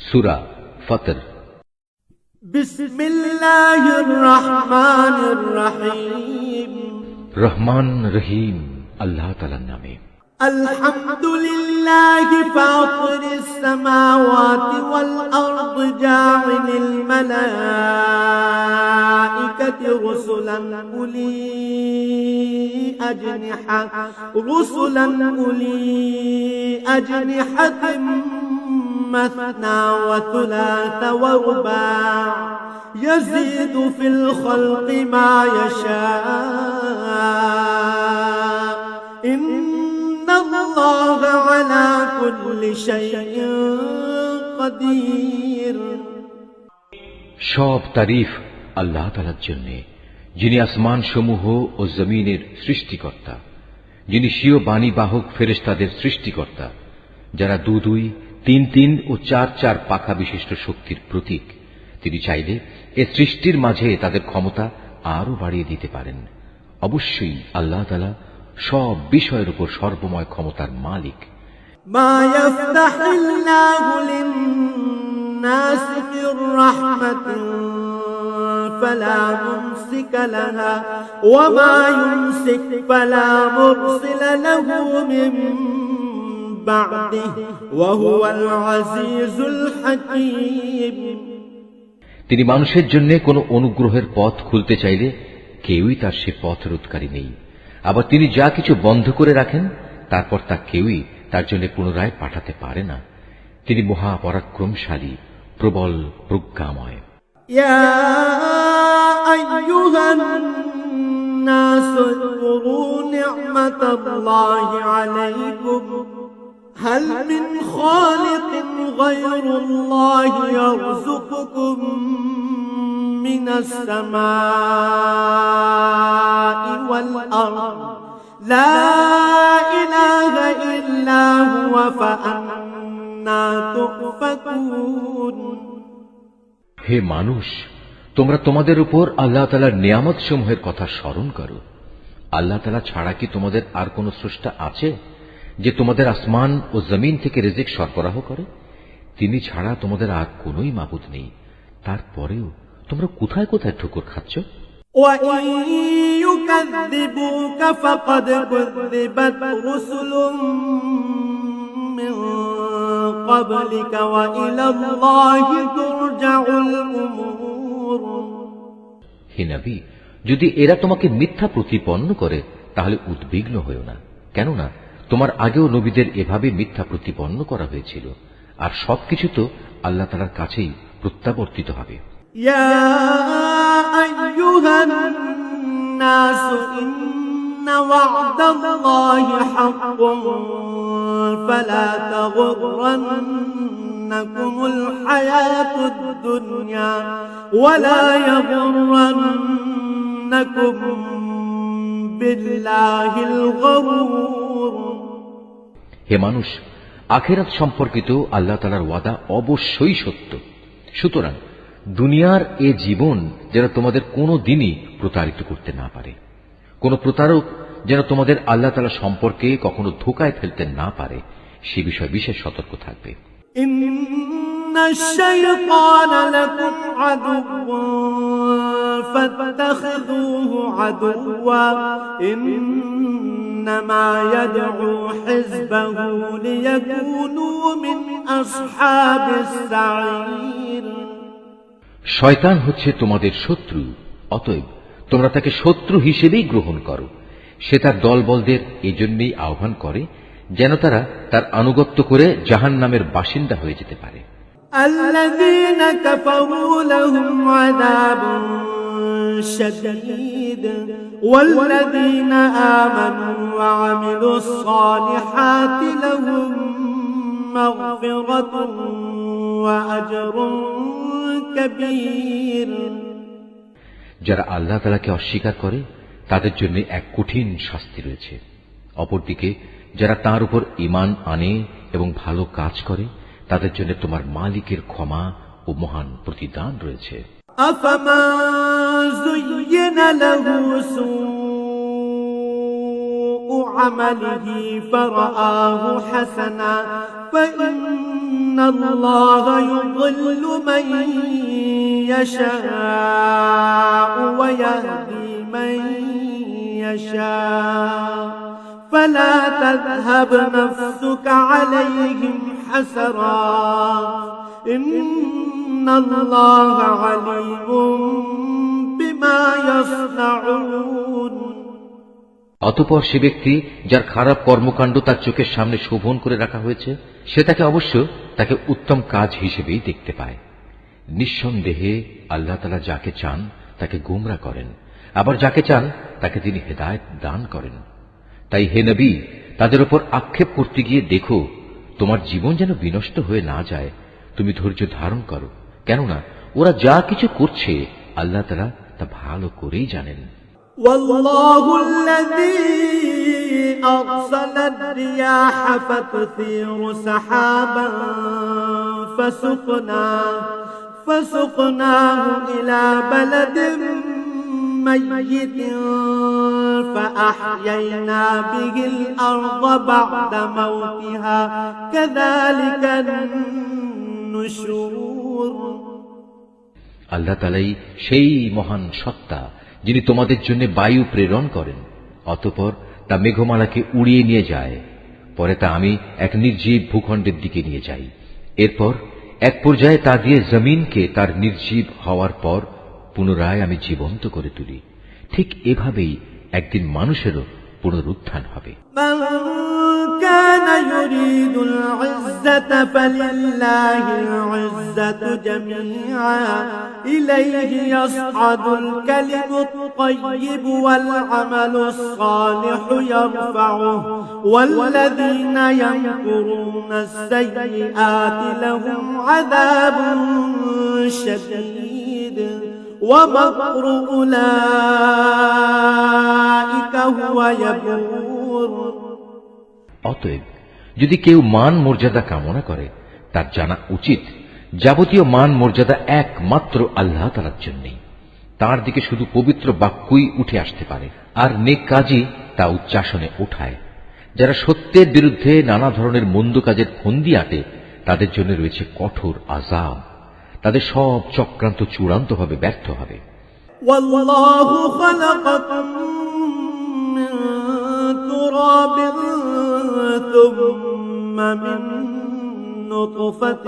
সূরা ফাতর। বিসমিল্লাহির রহমানির রহিম। রহমান রহিম আল্লাহ তাআলার নামে। আলহামদুলিল্লাহি ফাতিরিস সামাওয়াতি ওয়াল আরদি জাইলিল মালাইকাতি রুসুলান উলি আজনিহাতিন مثنى وثلاث ورباع يزيد في الخلق ما يشاء إن الله على كل شيء قدير। সব তারিফ আল্লাহ তাআলার জন্য, যিনি আসমান সমূহ ও জমিনের সৃষ্টিকর্তা, যিনি স্বীয় বাণী বাহক ফেরেশতাদের সৃষ্টিকর্তা, যারা দুই, তিন ও চার পাখা বিশিষ্ট শক্তির প্রতীক। তিনি চাইলে এ সৃষ্টির মাঝে তাদের ক্ষমতা আরো বাড়িয়ে দিতে পারেন। অবশ্যই আল্লাহ তাআলা সব বিষয়ের উপর সর্বময় ক্ষমতার মালিক। মা ইয়াফতাহিল্লাহু লিন-নাসি ফির রাহমাতিন ফালা মুমসিকা লাহা ওয়া মা ইউমসিক ফালা মুরসিলা লাহু মিন বা'দিহি ওয়া হুয়াল আজিজুল হাকীম। তিনি মানুষের জন্য কোন অনুগ্রহের পথ খুলতে চাইলে কেউই তার সে পথ রোধকারী নেই। আবার তিনি যা কিছু বন্ধ করে রাখেন তারপর তা কেউই তার জন্য পুনরায় পাঠাতে পারে না। তিনি মহাপরাক্রমশালী, প্রবল প্রজ্ঞাময়। ইয়া আইয়ুহান নাস উযকুরু নি'মাতাল্লাহি আলাইকুম হাল মিন খালিকিন গায়রুল্লাহি ইয়ারযুকুকুম মিনাস সামাই ওয়াল আরদ লা ইলাহা ইল্লা হুয়া ফাআন্না তুফাকুন। হে মানুষ, তোমরা তোমাদের উপর আল্লাহ তাআলার নিয়ামত সমূহের কথা স্মরণ করো। আল্লাহ তাআলা ছাড়া কি তোমাদের আর কোন স্রষ্টা আছে যে তোমাদের আসমান ও জমিন থেকে রিজিক সরবরাহ করে? তিনি ছাড়া তোমাদের আর কোনই মাবুদ নেই। তারপরেও তোমরা কোথায় কোথায় ঠুকুর খাচ্ছ? وَإِن يُكَذِّبُوكَ فَقَدْ كُذِّبَتْ رُسُلٌ مِّن قَبْلِكَ وَإِلَى اللَّهِ تُرْجَعُ الْأُمُورُ। হে নবী, যদি এরা তোমাকে মিথ্যা প্রতিপন্ন করে তাহলে উদ্বিগ্ন হয়ো না, কেননা তোমার আগেও নবীদের এভাবে মিথ্যা প্রতিপন্ন করা হয়েছিল, আর সবকিছু তো আল্লাহ তাআলার কাছেই প্রত্যাবর্তিত হবে। ইয়া আইয়ুহান নাস ইন্না ওয়া'দাল্লাহি হাক্কুন ফালা তাগুররান্নাকুমুল হায়াতুদ দুনিয়া ওয়ালা ইয়াগুররান্নাকুম বিল্লাহিল গরুর। হে মানুষ, আখিরাত সম্পর্কিত আল্লাহ তাআলার ওয়াদা অবশ্যই সত্য। সুতরাং দুনিয়ার এ জীবন যেন তোমাদের কোনো দিনই প্রতারিত করতে না পারে। কোন প্রতারক যেন তোমাদের আল্লাহ তাআলা সম্পর্কে কখনো ধোঁকায় ফেলতে না পারে, সে বিষয়ে বিশেষ সতর্ক থাকবে। ইন্নাশ শাইতানা লাকুম আদুওয়ুন ফাত্তাখিযুহু আদুওয়া ইন্নামা ইয়াদউ হিজবাহু লিয়াকুনু মিন আসহাবিস সাঈর। শয়তান হচ্ছে তোমাদের শত্রু, অতএব তোমরা তাকে শত্রু হিসেবেই গ্রহণ করো। সে তার দলবলদের এজন্যই আহ্বান করে যেন তারা তার আনুগত্য করে জাহান্নামের বাসিন্দা হয়ে যেতে পারে। আল্লাযীনা কাফারু লাহুম আযাবুন শাদীদ ওয়াল্লাযীনা আমানু ওয়া আমিলুস সালিহাতি লাহুম মাগফিরাতুন ওয়া আজরুন কাবীর। যারা আল্লাহ তাআলাকে অস্বীকার করে তাদের জন্য এক কঠিন শাস্তি রয়েছে। অপরদিকে যারা তার উপর ঈমান আনে এবং ভালো কাজ করে তাদের জন্য তোমার মালিকের ক্ষমা ও মহান প্রতিদান রয়েছে। আফামান যুয়্যিনা লাহু সুউ আমালিহি ফারাআহু হাসানা ফাইন্ন الله يضل من يشاء ويهدي من يشاء فلا تذهب نفسك عليهم حسرات إن الله عليم بما يصنعون। অতঃপর সে ব্যক্তি যার খারাপ কর্মকাণ্ড তার চোখের সামনে শোভন করে রাখা হয়েছে, সে তাকে অবশ্য তাকে উত্তম কাজ হিসেবেই দেখতে পায়। নিঃসন্দেহে আল্লাহ তাআলা যাকে চান তাকে গোমরা করেন, আবার যাকে চান তাকে তিনি হেদায়েত দান করেন। তাই হে নবী, তাদের উপর আক্ষেপ করতে গিয়ে দেখো তোমার জীবন যেন বিনষ্ট হয়ে না যায়। তুমি ধৈর্য ধারণ করো, কেননা ওরা যা কিছু করছে আল্লাহ তাআলা তা ভালো করেই জানেন। والله الذي أرسل الرياح فتثير سحابا فسقناه إلى بلد ميت فأحيينا به الأرض بعد موتها كذلك النشور। আল্লাহ তাআলাই সেই মহান সত্তা যিনি তোমাদের জন্য বায়ু প্রেরণ করেন, অতঃপর তা মেঘমালাকে উড়িয়ে নিয়ে যায়, পরে তা আমি এক নির্জীব ভূখণ্ডের দিকে নিয়ে যাই। এরপর এক পর্যায়ে তা দিয়ে জমিনকে তার নির্জীব হওয়ার পর পুনরায় আমি জীবন্ত করে তুলি। ঠিক এভাবেই একদিন মানুষেরও পুনরুত্থান হবে। كان يريد العزة فلله العزة جميعا إليه يصعد الكلم الطيب والعمل الصالح يرفعه والذين يمكرون السيئات لهم عذاب شديد ومكر أولئك هو يبور। অতএব যদি কেউ মান মর্যাদা কামনা করে তার জানা উচিত যাবতীয় মান মর্যাদা একমাত্র আল্লাহ তাআলার জন্যই। তার দিকে শুধু পবিত্র বাক্যই উঠে আসতে পারে, আর নেক কাজই তা উচ্চাসনে ওঠায়। যারা সত্যের বিরুদ্ধে নানা ধরনের মন্দ কাজের ফন্দি আটে তাদের জন্য রয়েছে কঠোর আযাব। তাদের সব চক্রান্ত চূড়ান্তভাবে ব্যর্থ হবে। والله خلقكم من تراب ثم من نطفة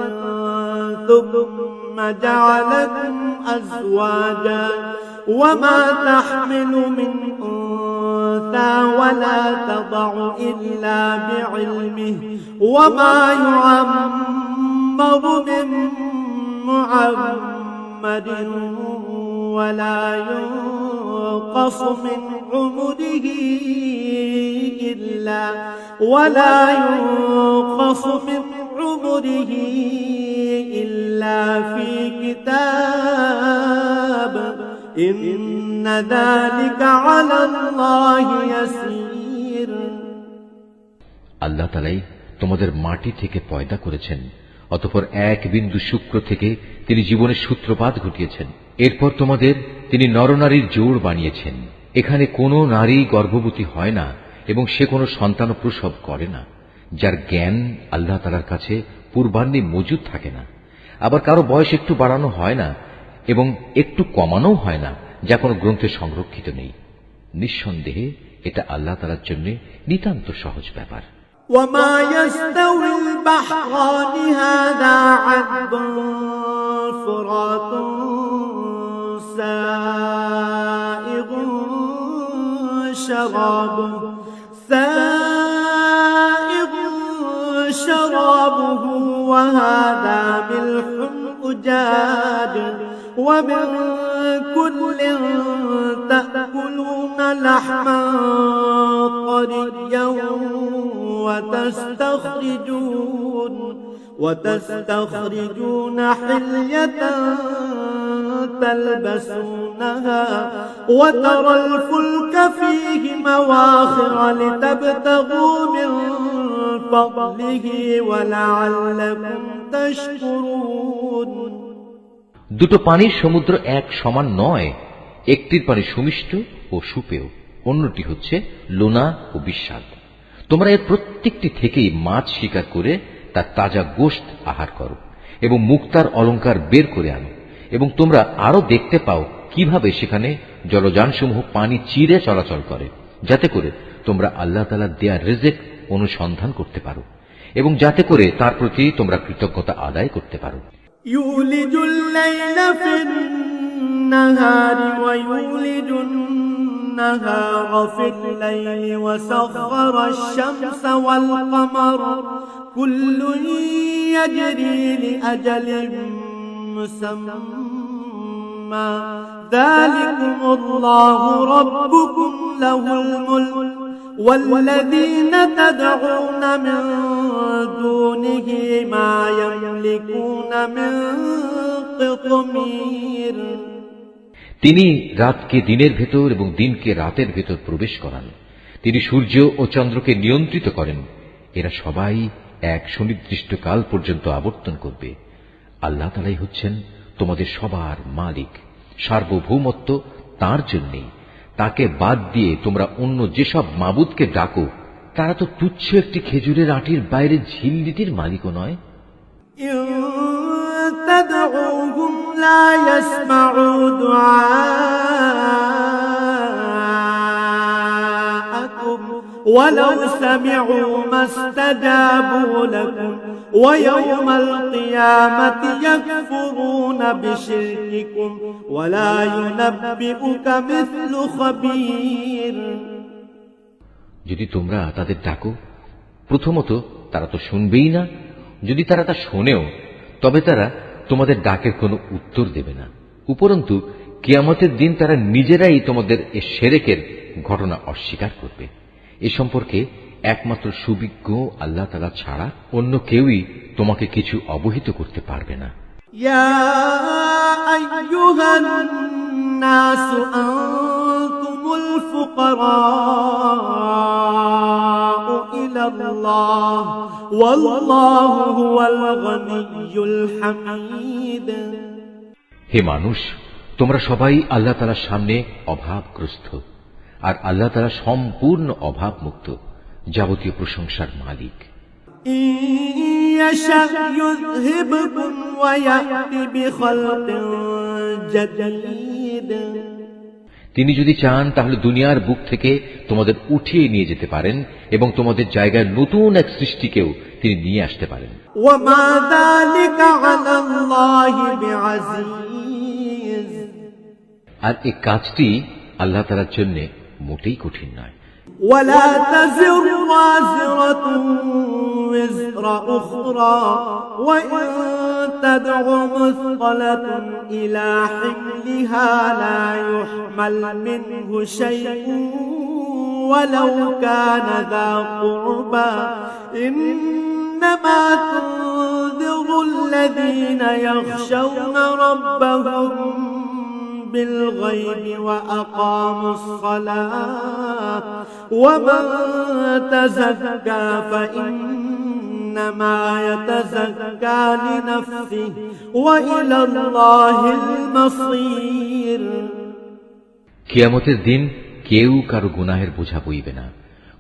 ثم جعلكم أزواجا وما تحمل من أنثى ولا تضع إلا بعلمه وما يعمر من معمر ولا ينقص من عمره إلا في كتاب إن ذلك على الله يسير। আল্লাহ তাআলাই তোমাদের মাটি থেকে পয়দা করেছেন, অতঃপর এক বিন্দু শুক্র থেকে তিনি জীবনের সূত্রপাত ঘটিয়েছেন। এরপর তোমাদের তিনি নরনারীর জোড় বানিয়েছেন। এখানে কোনো নারী গর্ভবতী হয় না এবং সে কোনো সন্তান প্রসব করে না, যার জ্ঞান আল্লাহ তাআলার কাছে পূর্বাহ্নে মজুদ থাকে না। আবার কারো বয়স একটু বাড়ানো হয় না এবং একটু কমানোও হয় না, যা কোনো গ্রন্থে সংরক্ষিত নেই। নিঃসন্দেহে এটা আল্লাহ তাআলার জন্য নিতান্ত সহজ ব্যাপার। وما يستوي البحران هذا عذب فرات سائغ شرابه وهذا ملح أجاج ومن كل تأكلون لحما طريا وتستخرجون حلية تلبسونها وترى الفلك فيه مواخر لتبتغوا من فضله ولعلكم تشكرون। দুটো পানির সমুদ্র এক সমান নয়, একটির পানি সুমিষ্ট ও সুপেয়, অন্যটি হচ্ছে লোনা ও বিস্বাদ। তোমরা এর প্রত্যেকটি থেকেই মাছ শিকার করে তার তাজা গোশত আহার করো এবং মুক্তার অলংকার বের করে আনো, এবং তোমরা আরো দেখতে পাও কিভাবে সেখানে জলযানসমূহ পানি চিরে চলাচল করে, যাতে করে তোমরা আল্লাহ তাআলার দেয়া রিজিক অনুসন্ধান করতে পারো এবং যাতে করে তার প্রতি তোমরা কৃতজ্ঞতা আদায় করতে পারো। يولج الليل في النهار ويولج النهار في الليل وسخر الشمس والقمر كل يجري لأجل مسمى ذلكم الله ربكم له الملك والذين تدعون من دونه ما يملكون من قطمير তিনি রাতকে দিনের ভেতর এবং দিনকে রাতের ভেতর প্রবেশ করান। তিনি সূর্য ও চন্দ্রকে নিয়ন্ত্রিত করেন। এরা সবাই এক সুনির্দিষ্ট কাল পর্যন্ত আবর্তন করবে। আল্লাহ তাআলাই হচ্ছেন তোমাদের সবার মালিক। সার্বভৌমত্ব তাঁর জন্যই। তাকে বাদ দিয়ে তোমরা অন্য যেসব মাবুদকে ডাকো, তারা তো তুচ্ছ একটি খেজুরের আটির বাইরে ঝিল্লিটির মালিকও নয়। تدعوهم لا يسمعوا دعاءكم ولو سمعوا ما استجابوا لكم ويوم القيامة يكفرون بشرككم ولا ينبئك مثل خبير। যদি তোমরা তাদের ডাকো, প্রথমত তারা তো শুনবেই না। যদি তারা তা শোনেও, তবে তারা তোমাদের ডাকের কোনো উত্তর দেবে না। উপরন্তু কিয়ামতের দিন তারা নিজেরাই তোমাদের এ শিরকের ঘটনা অস্বীকার করবে। এ সম্পর্কে একমাত্র সুবিজ্ঞ আল্লাহ তাআলা ছাড়া অন্য কেউই তোমাকে কিছু অবহিত করতে পারবে না। ইয়া আইয়ুহান নাস আনতুমুল ফুকারাউ ইলাল্লাহ ওয়াল্লাহু হুয়াল গনিয়্যুল হামিদ। হে মানুষ, তোমরা সবাই আল্লাহ তাআলার সামনে অভাবগ্রস্ত, আর আল্লাহ তাআলা সম্পূর্ণ অভাবমুক্ত, যাবতীয় প্রশংসার মালিক। তিনি যদি চান তাহলে দুনিয়ার বুক থেকে তোমাদের উঠিয়ে নিয়ে যেতে পারেন এবং তোমাদের জায়গায় নতুন এক সৃষ্টিকেও তিনি নিয়ে আসতে পারেন। আর এই কাজটি আল্লাহ তাআলার জন্য মোটেই কঠিন নয়। ولا تزر وازرة وزر أخرى وإن تدع مثقلة إلى حملها لا يحمل منه شيء ولو كان ذا قربى إنما تنذر الذين يخشون ربهم بالغيب وأقاموا الصلاة ومن تزكى فإنما يتزكى لنفسه وإلى الله المصير। কিয়ামতের দিন কেউ কারো গুনাহের বোঝা বইবে না।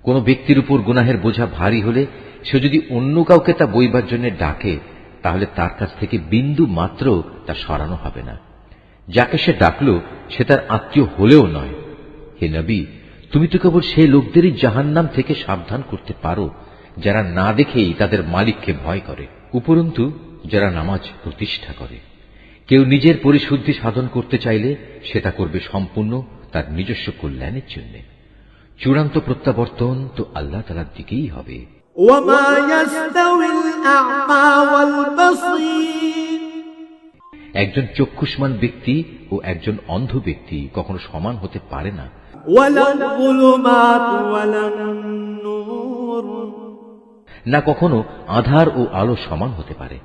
কোন ব্যক্তির উপর গুনাহের বোঝা ভারী হলে সে যদি অন্য কাউকে তা বইবার জন্য ডাকে, তাহলে তার কাছ থেকে বিন্দু মাত্র তা সরানো হবে না। যাকে সে ডাকলো সে তার আত্মীয় হলেও নয়। হে নবী, তুমি তো কেবল সেই লোকদেরই জাহান্নাম থেকে সাবধান করতে পারো যারা না দেখেই তাদের মালিককে ভয় করে, উপরন্তু যারা নামাজ প্রতিষ্ঠা করে। কেউ নিজের পরিশুদ্ধি সাধন করতে চাইলে সেটা করবে সম্পূর্ণ তার নিজস্ব কল্যাণের জন্য। চূড়ান্ত প্রত্যাবর্তন তো আল্লাহ তাআলার দিকেই হবে। ওয়ামা ইয়াস্তাউল আ'মা ওয়াল বাসীর, একজন চক্ষুষ্মান ব্যক্তি ও একজন অন্ধ ব্যক্তি কখনো সমান হতে পারে না। না কখনো আধার ও আলো সমান হতে পারে।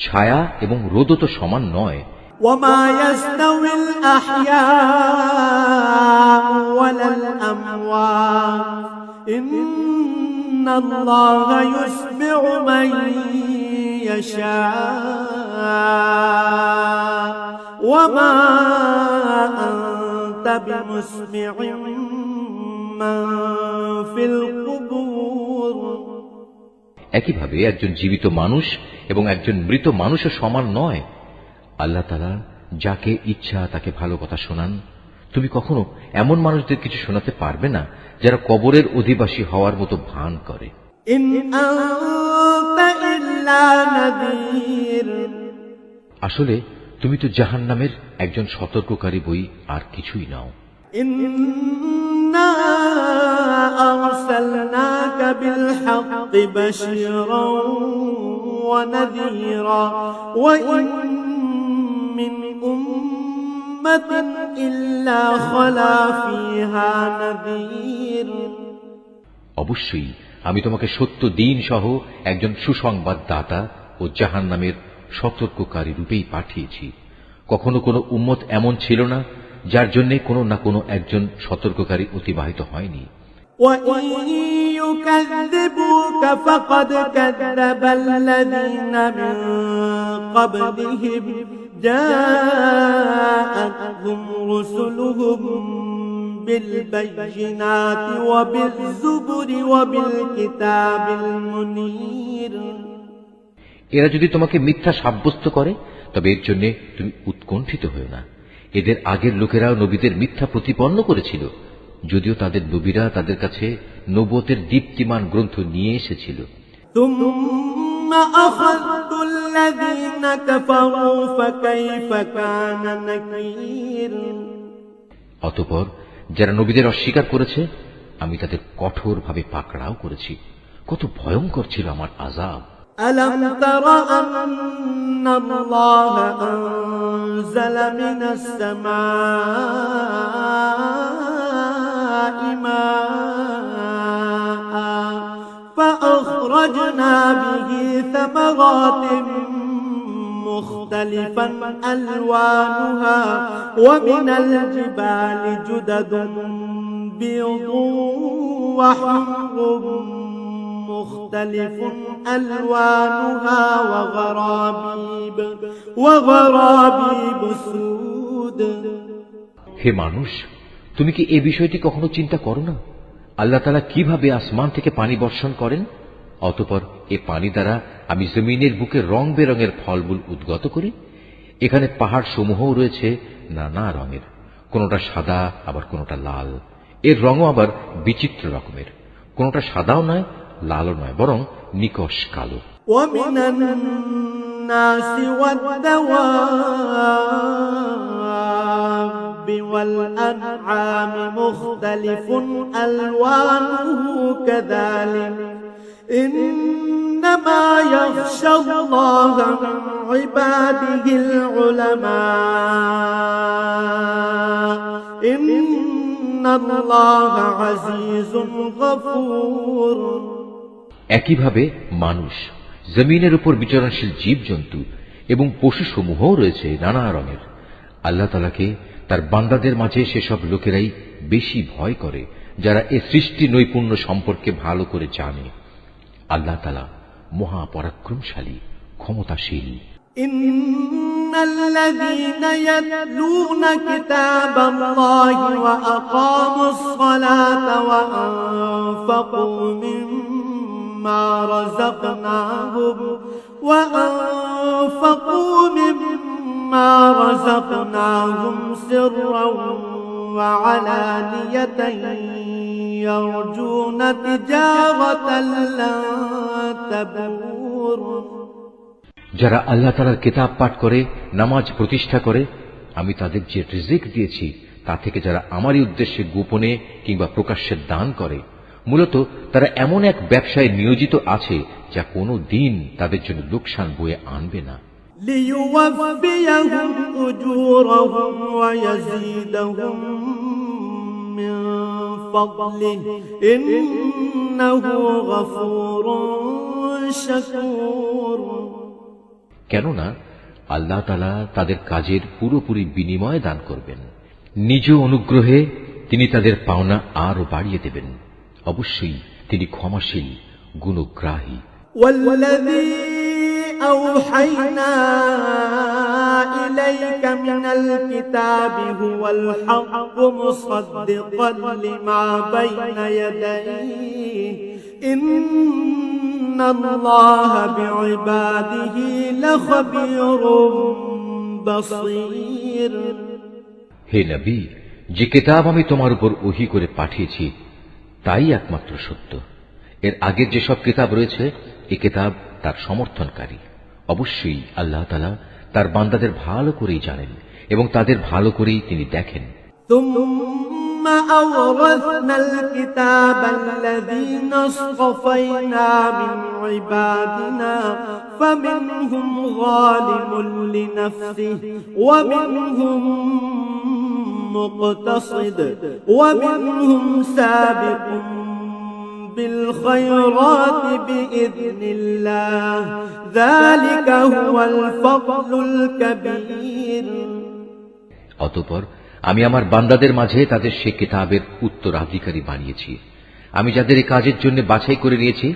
ছায়া এবং রোদ তো সমান নয়। وما يستوي الأحياء ولا الأموات إن الله يسمع من يشاء وما أنت بمسمع من في القبور একইভাবে একজন জীবিত মানুষ এবং একজন মৃত মানুষও সমান নয়। আল্লাহ তাআলা যাকে ইচ্ছা তাকে ভালো কথা শোনান। তুমি কখনো এমন মানুষদের কিছু শোনাতে পারবে না যারা কবরের অধিবাসী হওয়ার মতো ভান করে। إن أنت إلا نذير আসলে তুমি তো জাহান্নামের একজন সতর্ককারী বই, আর কিছুই নাও। إنا أرسلناك بالحق بشيرا ونذيرا وإن من أمة إلا خلا فيها نذير অবশ্যই আমি তোমাকে সত্য দিন সহ একজন সুসংবাদদাতা ও জাহান্নামের সতর্ককারী রূপেই পাঠিয়েছি। কখনো কোনো উম্মত এমন ছিল না যার জন্য কোনো না কোনো একজন সতর্ককারী অতিবাহিত হয়নি। وَإِن يُكَذِّبُوكَ فَقَدْ كَذَّبَ الَّذِينَ مِن قَبْلِهِمْ جَاءَتْهُمْ رُسُلُهُم بِالْبَيِّنَاتِ وَبِالزُّبُرِ وَبِالْكِتَابِ الْمُنِيرِ এরা যদি তোমাকে মিথ্যা সাব্যস্ত করে তবে এর জন্য তুমি উৎকণ্ঠিত হও না। এদের আগের লোকেরাও নবীদের মিথ্যা প্রতিপন্ন করেছিল, যদিও তাদের নবীরা তাদের কাছে নবুয়তের দীপ্তিমান গ্রন্থ নিয়ে এসেছিল। ثُمَّ أَخَذْتُ الَّذِينَ كَفَرُوا فَكَيْفَ كَانَ نَكِيرِ অতঃপর যারা নবীদের অস্বীকার করেছে আমি তাদের কঠোরভাবে পাকড়াও করেছি। কত ভয়ঙ্কর ছিল আমার আযাব। أَلَمْ تَرَ أَنَّ اللَّهَ أَنزَلَ مِنَ السَّمَاءِ مَاءً فَأَخْرَجْنَا بِهِ ثَمَرَاتٍ مُخْتَلِفًا أَلْوَانُهَا وَمِنَ الْجِبَالِ جُدَدٌ بِيضٌ وَحُمْرٌ مختلف ألوانها وغرابيب سود হে মানুষ, তুমি কি এই বিষয়টি কখনো চিন্তা করো না? আল্লাহ তাআলা কিভাবে আসমান থেকে পানি বর্ষণ করেন, অতঃপর এ পানি দ্বারা আমি জমিনের বুকে রং বেরঙের ফলমূল উদ্গত করি। এখানে পাহাড় সমূহও রয়েছে নানা রঙের, কোনটা সাদা আবার কোনটা লাল। এর রঙও আবার বিচিত্র রকমের, কোনটা সাদাও নয় লালও নয়, বরং নিকষ কালো। ومن الناس والدواب والأنعام مختلف ألوانه كذلك إنما يخشى الله من عباده العلماء إن الله عزيز غفور একইভাবে মানুষ, জমিনের উপর বিচরণশীল জীবজন্তু এবং পশুসমূহও রয়েছে নানা রঙের। আল্লাহ তাআলাকে তার বান্দাদের মাঝে সেসব লোকেরাই বেশি ভয় করে যারা এ সৃষ্টি নৈপুণ্য সম্পর্কে ভালো করে জানে। আল্লাহ তাআলা মহাপরাক্রমশালী, ক্ষমতাশীল। إن الذين يتلون كتاب الله وأقاموا الصلاة وأنفقوا مما رزقناهم سرا وعلانية يرجون تجارة لن تبور যারা আল্লাহ তাআলার কিতাব পাঠ করে, নামাজ প্রতিষ্ঠা করে, আমি তাদের যে রিজিক দিয়েছি তা থেকে যারা আমারই উদ্দেশ্যে গোপনে কিংবা প্রকাশ্যে দান করে, মূলত তারা এমন এক ব্যবসায় নিয়োজিত আছে যা কোনো দিন তাদের জন্য লোকসান বয়ে আনবে না। ليوفيهم أجورهم ويزيدهم من فضله إنه غفور شكور কেননা আল্লাহ তাআলা তাদের কাজের পুরোপুরি বিনিময় দান করবেন। নিজ অনুগ্রহে তিনি তাদের পাওনা আরো বাড়িয়ে দেবেন। অবশ্যই তিনি ক্ষমাশীল, গুণগ্রাহী। والذي أوحينا إليك من الكتاب هو الحق مصدقا لما بين يديه إن الله بعباده لخبير بصير হে নবী, যে কিতাব আমি তোমার উপর ওহী করে পাঠিয়েছি তাই একমাত্র সত্য। এর আগের যেসব কিতাব রয়েছে এই কিতাব তার সমর্থনকারী। অবশ্যই আল্লাহ তাআলা তার বান্দাদের ভালো করেই জানেন এবং তাদের ভালো করেই তিনি দেখেন। ثم أورثنا الكتاب الذين اصطفينا من عبادنا فمنهم ظالم لنفسه ومنهم مقتصد ومنهم سابق بالخيرات بإذن الله ذلك هو الفضل الكبير অতঃপর আমি আমার বান্দাদের মাঝে তাদের সে কিতাবের উত্তরাধিকারী বানিয়েছি। আমি যাদের এই কাজের জন্য বাছাই করে নিয়েছি,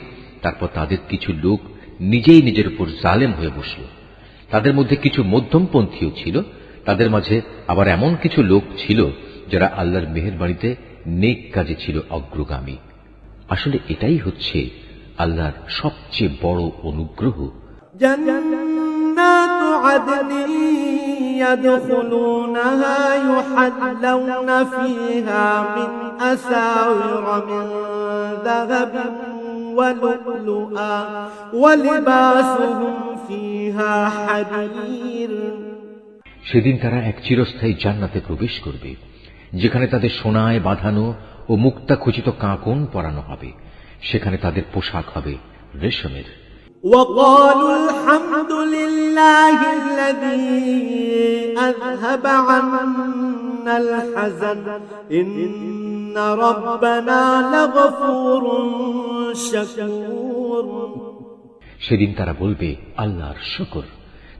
তারপর তাদের কিছু লোক নিজেই নিজের উপর জালেম হয়ে বসল। তাদের মধ্যে কিছু মধ্যমপন্থীও ছিল, তাদের মাঝে আবার এমন কিছু লোক ছিল যারা আল্লাহর মেহেরবানিতে নেক কাজে ছিল অগ্রগামী। আসলে এটাই হচ্ছে আল্লাহর সবচেয়ে বড় অনুগ্রহ। جنات عدن يدخلونها يحلون فيها من أساور من ذهب ولؤلؤا ولباسهم فيها حرير সেদিন তারা এক চিরস্থায়ী জান্নাতে প্রবেশ করবে, যেখানে তাদের সোনায় বাঁধানো ও মুক্তা খচিত কাঁকন পরানো হবে। সেখানে তাদের পোশাক হবে রেশমের। وقالوا الحمد لله الذي أذهب عنا الحزن إن ربنا لغفور شكور সেদিন তারা বলবে, আল্লাহর শুকর,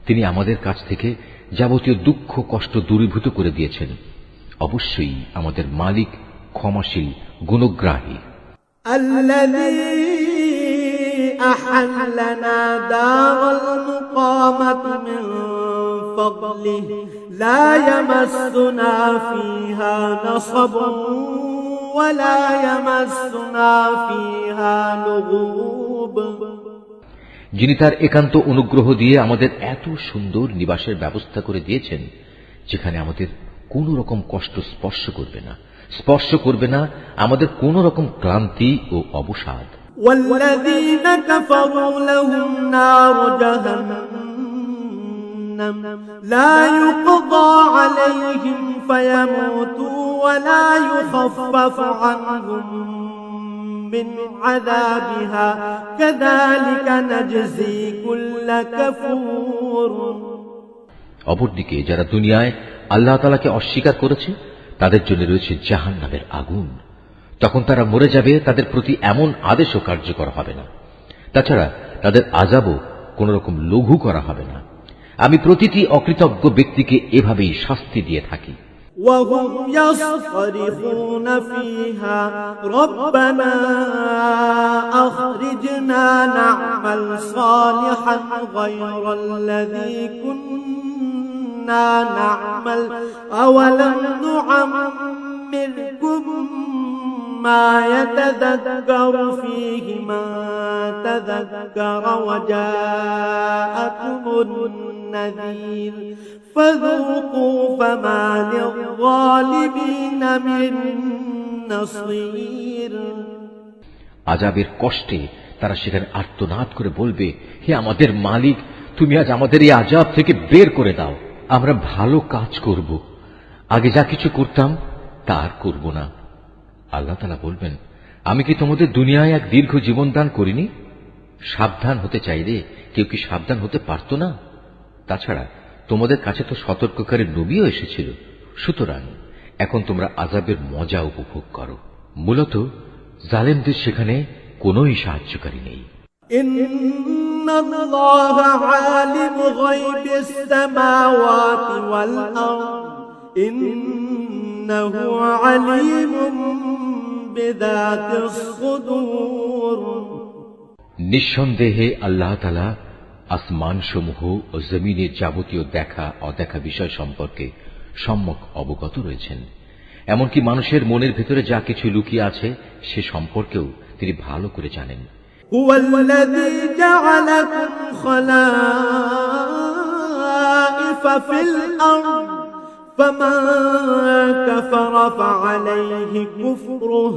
তিনি আমাদের কাছ থেকে যাবতীয় দুঃখ কষ্ট দূরীভূত করে দিয়েছেন। অবশ্যই আমাদের মালিক ক্ষমাশীল গুণগ্রাহী। أحلنا دار المقامة من فضله لا يمسنا فيها نصب ولا يمسنا فيها لغوب যিনি তার একান্ত অনুগ্রহ দিয়ে আমাদের এত সুন্দর নিবাসের ব্যবস্থা করে দিয়েছেন, যেখানে আমাদের কোন রকম কষ্ট স্পর্শ করবে না আমাদের কোন রকম ক্লান্তি ও অবসাদ। والذين كفروا لهم نار جهنم لا يقضى عليهم فيموتوا ولا يخفف عنهم من عذابها كذلك نجزي كل كفور অপরদিকে যারা দুনিয়ায় আল্লাহ তাআলাকে অস্বীকার করেছে, তাদের জন্য রয়েছে জাহান্নামের আগুন। তখন তারা মরে যাবে, তাদের প্রতি এমন আদেশও কার্যকর হবে না। তাছাড়া তাদের আযাবও কোন রকম লঘু করা হবে না। আমি প্রতিটি অকৃতজ্ঞ ব্যক্তিকে এভাবেই শাস্তি দিয়ে থাকি। وهم يصطرخون فيها ربنا أخرجنا نعمل صالحا غير الذي كنا نعمل أولم نعمركم ما يتذكر فيه من تذكر وجاءكم النذير فذوقوا فما للظالمين من نصير আযাবের কষ্টে তারা সেখানে আর্তনাদ করে বলবে, হে আমাদের মালিক, তুমি আজ আমাদের এই আযাব থেকে বের করে দাও। আমরা ভালো কাজ করব, আগে যা কিছু করতাম তা আর করব না। আল্লাহ তাআলা বলবেন, আমি কি তোমাদের দুনিয়ায় এক দীর্ঘ জীবন দান করিনি? সাবধান হতে চাইলে কেউ কি সাবধান হতে পারত না? তাছাড়া তোমাদের কাছে তো সতর্ককারী নবীও এসেছিল। সুতরাং এখন তোমরা আযাবের মজা উপভোগ করো। মূলত জালেমদের সেখানে কোনোই সাহায্যকারী নেই। ইন্নাল্লাহা আলিমু গায়বিস সামাওয়াতি ওয়াল আরদ ইন্নাহু আলিমুম বিযাতিস সুদূর। নিঃসন্দেহে আল্লাহ তাআলা আসমানসমূহ ও জমিনের যাবতীয় দেখা অদেখা বিষয় সম্পর্কে সম্যক অবগত রয়েছেন। এমনকি মানুষের মনের ভেতরে যা কিছু লুকিয়ে আছে সে সম্পর্কেও তিনি ভালো করে জানেন। هو الذي جعلكم خلائف في الأرض فمن كفر فعليه كفره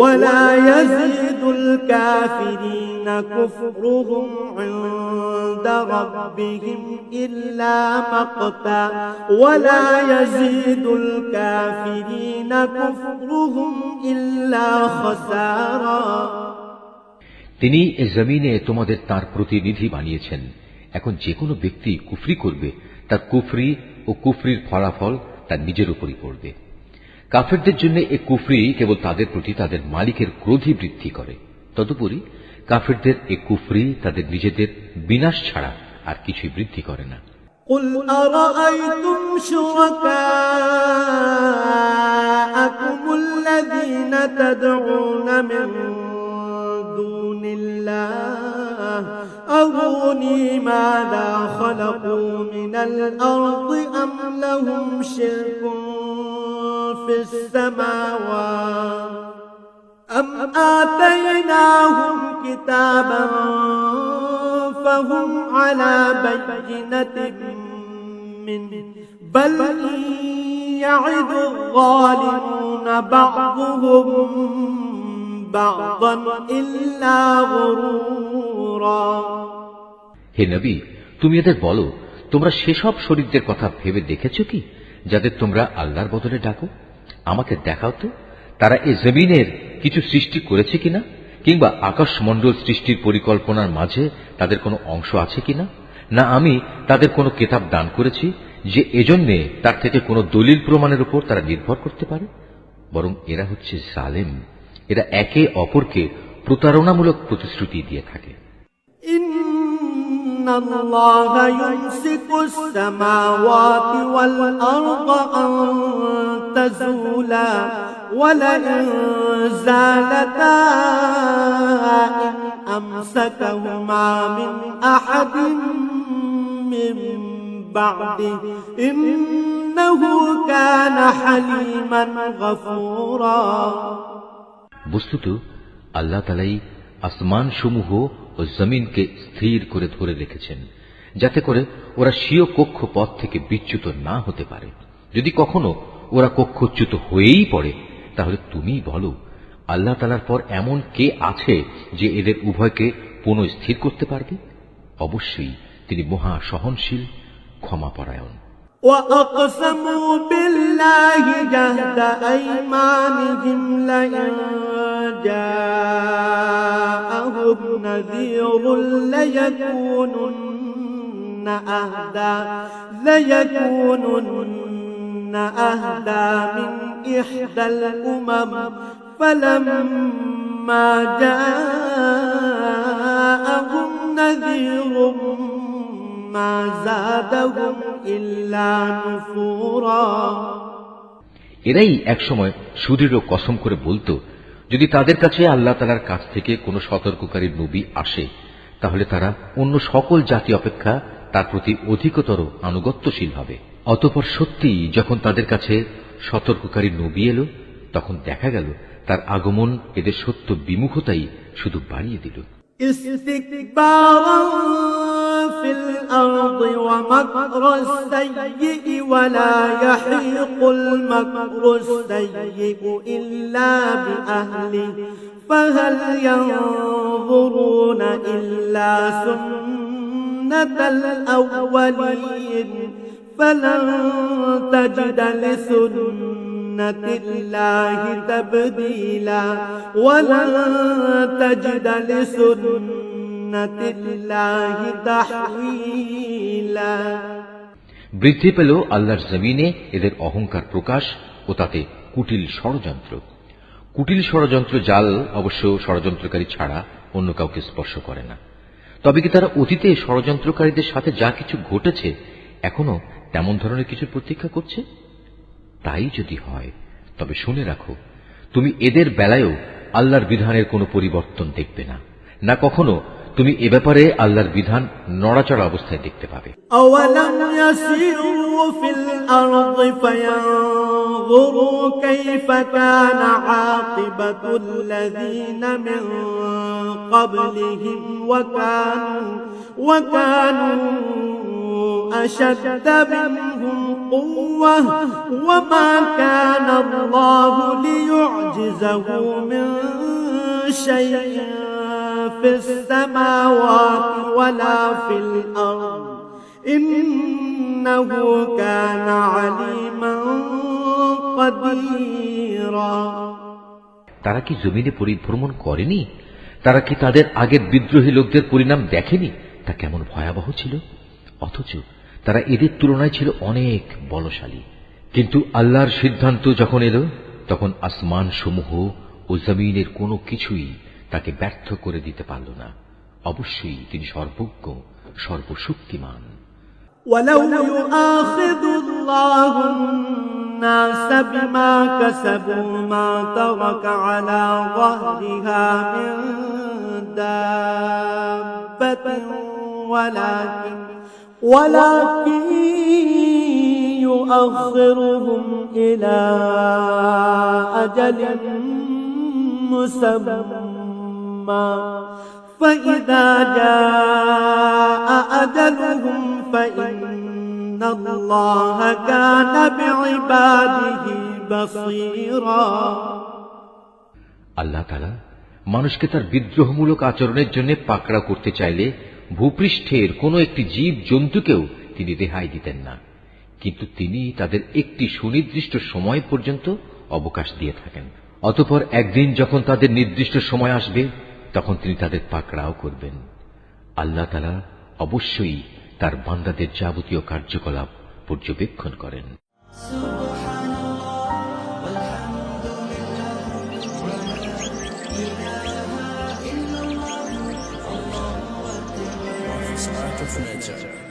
ولا يزيد الكافرين كفرهم عند ربهم إلا مقتا ولا يزيد الكافرين كفرهم إلا خسارا। তিনি এ জমিনে তোমাদের তার প্রতিনিধি বানিয়েছেন। এখন যে কোনো ব্যক্তি কুফরি করবে তার কুফরি ও কুফরির ফলাফল তার নিজের উপরই পড়বে। কাফেরদের জন্য এ কুফরি কেবল তাদের প্রতি তাদের মালিকের ক্রোধই বৃদ্ধি করে। তদুপরি কাফেরদের এ কুফরি তাদের নিজেদের বিনাশ ছাড়া আর কিছুই বৃদ্ধি করে না। قل أرأيتم شركاءكم الذين تدعون من دون الله أروني ماذا خلقوا من الأرض أم لهم شرك في السماوات أم آتيناهم كتابا فهم على بينة منه بل إن يعد الظالمون بعضهم بعضا إلا غرورا। হে নবী, তুমি এদের বলো, তোমরা সেসব শরীরদের কথা ভেবে দেখেছ কি যাদের তোমরা আল্লাহর বদলে ডাকো? আমাকে দেখাও তো তারা এ জমিনের কিছু সৃষ্টি করেছে কিনা, কিংবা আকাশমণ্ডল সৃষ্টির পরিকল্পনার মাঝে তাদের কোনো অংশ আছে কিনা। না আমি তাদের কোনো কিতাব দান করেছি যে এজন্যে তার থেকে কোনো দলিল প্রমাণের উপর তারা নির্ভর করতে পারে। বরং এরা হচ্ছে জালেম, এরা একে অপরকে প্রতারণামূলক প্রতিশ্রুতি দিয়ে থাকে। إن الله يمسك السماوات والأرض أن تزولا ولئن زالتا إن أمسكهما من أحد من بعده إنه كان حليما غفورا। বস্তুত আল্লাহ তাআলাই আসমান সমূহ ও জমিনকে স্থির করে ধরে রেখেছেন, যাতে করে ওরা স্বীয় কক্ষপথ থেকে বিচ্যুত না হতে পারে। যদি কখনো ওরা কক্ষচ্যুত হয়েই পড়ে তাহলে তুমি বলো, আল্লাহ তাআলার পর এমন কে আছে যে এদের উভয়কে পুনঃস্থির করতে পারবে? অবশ্যই তিনি মহা সহনশীল, ক্ষমাপরায়ণ। وأقسموا بالله جهد أيمانهم لئن جاءهم نذير ليكونن أهدى من إحدى الأمم فلما جاءهم نذير ما زادهم إلا نفورا। এরাই একসময় সুদৃঢ় কসম করে বলতো, যদি তাদের কাছে আল্লাহ তাআলার কাছ থেকে কোনো সতর্ককারী নবী আসে তাহলে তারা অন্য সকল জাতি অপেক্ষা তার প্রতি অধিকতর আনুগত্যশীল হবে। অতঃপর সত্যি যখন তাদের কাছে সতর্ককারী নবী এলো তখন দেখা গেল তার আগমন এদের সত্য বিমুখতাই শুধু বাড়িয়ে দিল। استكبارا في الأرض ومكر السيء ولا يحيق المكر السيء إلا بأهله فهل ينظرون إلا سنة الأولين فلن تجد لسنة الله تبديلا ولن تجد لسنة الله تحويلا। বৃদ্ধি পেল আল্লাহর জমিনে এদের অহংকার প্রকাশ ও তাতে কুটিল ষড়যন্ত্র। কুটিল ষড়যন্ত্র জাল অবশ্য ষড়যন্ত্রকারী ছাড়া অন্য কাউকে স্পর্শ করে না। তবে কি তারা অতীতে ষড়যন্ত্রকারীদের সাথে যা কিছু ঘটেছে এখনো তেমন ধরনের কিছুর প্রতীক্ষা করছে? তাই যদি হয় তবে শুনে রাখো, তুমি এদের বেলায়ও আল্লাহর বিধানের কোনো পরিবর্তন দেখবে না, না কখনো তুমি এ ব্যাপারে আল্লাহর বিধান নড়াচড়া অবস্থায় দেখতে পাবে। أولم يسيروا في الأرض فينظروا كيف كان عاقبة الذين من قبلهم وكانوا أشد منهم قوة وما كان الله ليعجزه من شيء في السماوات ولا في الأرض إنه كان عليما قديرا। তারা কি জমিনে পরিভ্রমণ করেনি? তারা কি তাদের আগের বিদ্রোহী লোকদের পরিণাম দেখেনি? তা কেমন ভয়াবহ ছিল। অথচ তারা এদের তুলনায় ছিল অনেক বলশালী। কিন্তু আল্লাহর সিদ্ধান্ত যখন এলো, তখন আসমান সমূহ ও জমিনের কোনো কিছুই তাকে ব্যর্থ করে দিতে পারল না। অবশ্যই তিনি সর্বজ্ঞ, সর্বশক্তিমান। ولو يؤاخذ الله الناس بما كسبوا ما ترك على ظهرها من دابة ولكن يؤخرهم إلى أجل مسمى فإذا جاء أجلهم فإن الله كان بعباده بصيرا। আল্লাহ তাআলা মানুষকে তার বিদ্রোহমূলক আচরণের জন্য পাকড়াও করতে চাইলে ভূপৃষ্ঠের কোন একটি জীব জন্তুকেও তিনি রেহাই দিতেন না, কিন্তু তিনি তাদের একটি সুনির্দিষ্ট সময় পর্যন্ত অবকাশ দিয়ে থাকেন। অতঃপর একদিন যখন তাদের নির্দিষ্ট সময় আসবে, তখন তিনি তাদের পাকড়াও করবেন। আল্লাহ তাআলা অবশ্যই তার বান্দাদের যাবতীয় কার্যকলাপ পর্যবেক্ষণ করেন। Art of Nature.